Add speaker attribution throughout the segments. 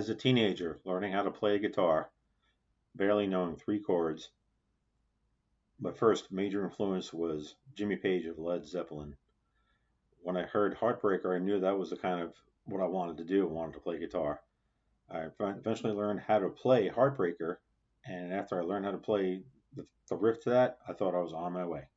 Speaker 1: As a teenager, learning how to play guitar, barely knowing three chords, my first major influence was Jimmy Page of Led Zeppelin. When I heard Heartbreaker, I knew that was the kind of what I wanted to do. I wanted to play guitar. I eventually learned how to play Heartbreaker, and after I learned how to play the riff to that, I thought I was on my way.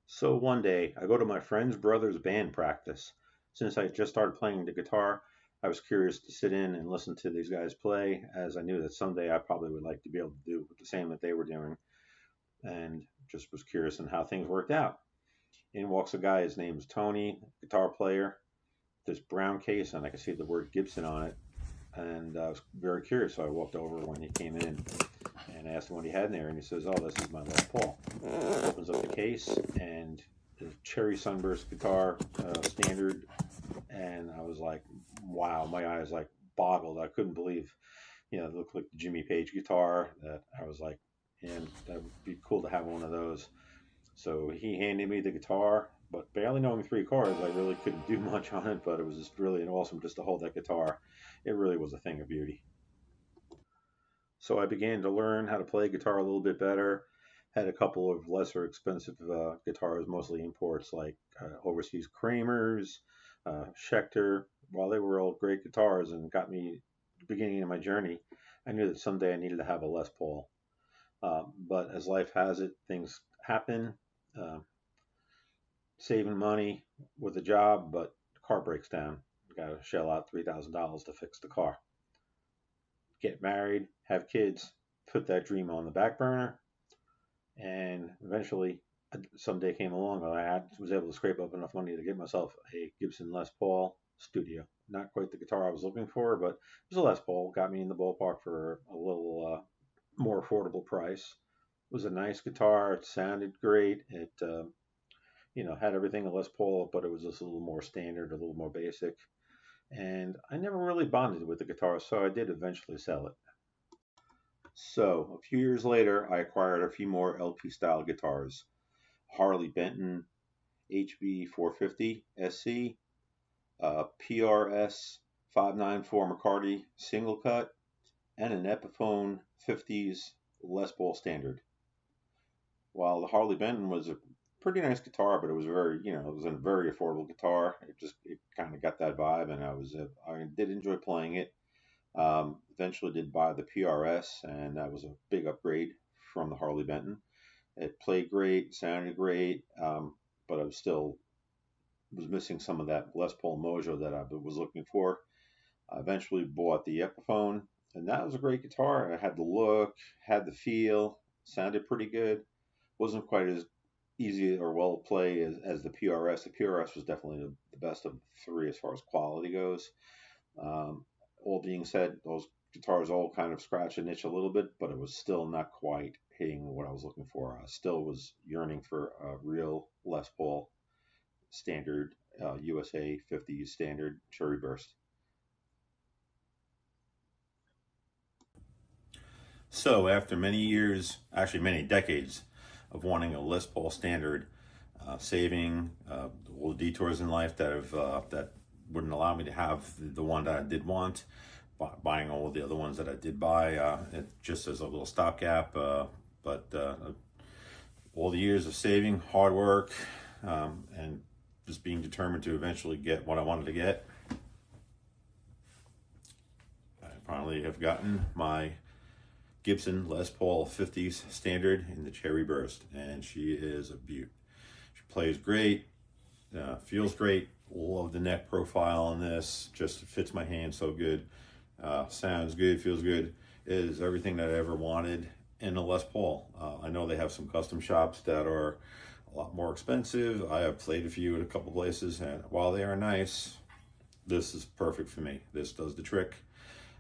Speaker 1: So one day, I go to my friend's brother's band practice. Since I just started playing the guitar, I was curious to sit in and listen to these guys play, as I knew that someday I probably would like to be able to do the same that they were doing, and just was curious on how things worked out. In walks a guy, his name's Tony, guitar player, this brown case, and I could see the word Gibson on it. And I was very curious, so I walked over when he came in and asked him what he had in there, and he says, "Oh, this is my Les Paul." Opens up the case, and the cherry sunburst guitar, standard, and I was like, wow, my eyes like boggled. I couldn't believe, it looked like the Jimmy Page guitar. That I was like, and that would be cool to have one of those. So he handed me the guitar, but barely knowing three chords, I really couldn't do much on it, but it was just really awesome just to hold that guitar. It really was a thing of beauty. So I began to learn how to play guitar a little bit better. Had a couple of lesser expensive guitars, mostly imports, like overseas Kramers, Schecter. While they were all great guitars and got me beginning of my journey, I knew that someday I needed to have a Les Paul. But as life has it, things happen. Uh, Saving money with a job, but the car breaks down. Got to shell out $3,000 to fix the car. Get married, have kids, put that dream on the back burner, and eventually, someday came along. Was able to scrape up enough money to get myself a Gibson Les Paul Studio. Not quite the guitar I was looking for, but it was a Les Paul. Got me in the ballpark for a little more affordable price. It was a nice guitar. It sounded great. It had everything a Les Paul, but it was just a little more standard, a little more basic. And I never really bonded with the guitar, so I did eventually sell it. So a few years later, I acquired a few more LP style guitars: Harley Benton HB 450 SC, PRS 594 McCarty single cut, and an Epiphone 50s Les Paul Standard. While the Harley Benton was a pretty nice guitar, but it was it was a very affordable guitar. It kind of got that vibe, and I did enjoy playing it. Eventually did buy the PRS, and that was a big upgrade from the Harley Benton. It played great, sounded great, but I was missing some of that Les Paul mojo that I was looking for. I eventually bought the Epiphone, and that was a great guitar. It had the look, had the feel, sounded pretty good. Wasn't quite as easy or well play as the PRS. The PRS was definitely the best of the three as far as quality goes. All being said, those guitars all kind of scratch and itch a little bit, but it was still not quite hitting what I was looking for. I still was yearning for a real Les Paul standard, USA 50s standard cherry burst. So after many years, actually many decades of wanting a Les Paul standard, saving all the detours in life that wouldn't allow me to have the one that I did want, buying all of the other ones that I did buy, just as a little stopgap. But all the years of saving, hard work, and just being determined to eventually get what I wanted to get, I finally have gotten my Gibson Les Paul 50s standard in the cherry burst, and she is a beaut. She plays great, feels great. Love the neck profile on this, just fits my hand so good. Sounds good, feels good. It is everything that I ever wanted in a Les Paul. I know they have some custom shops that are a lot more expensive. I have played a few at a couple places, and while they are nice, this is perfect for me. This does the trick,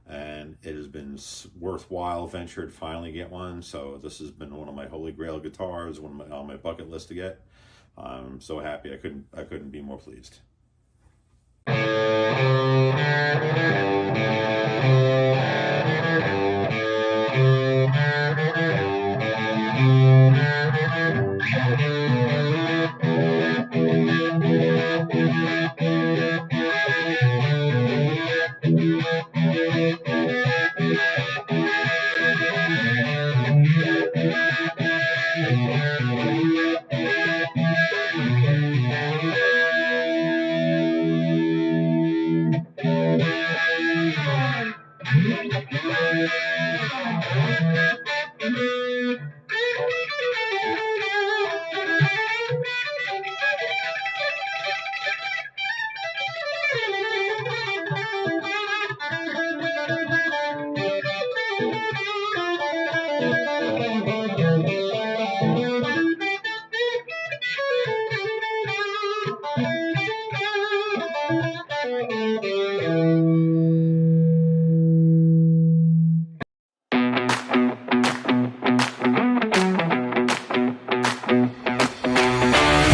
Speaker 1: and it has been worthwhile venture to finally get one. So this has been one of my holy grail guitars, on my bucket list to get. I'm so happy. I couldn't be more pleased.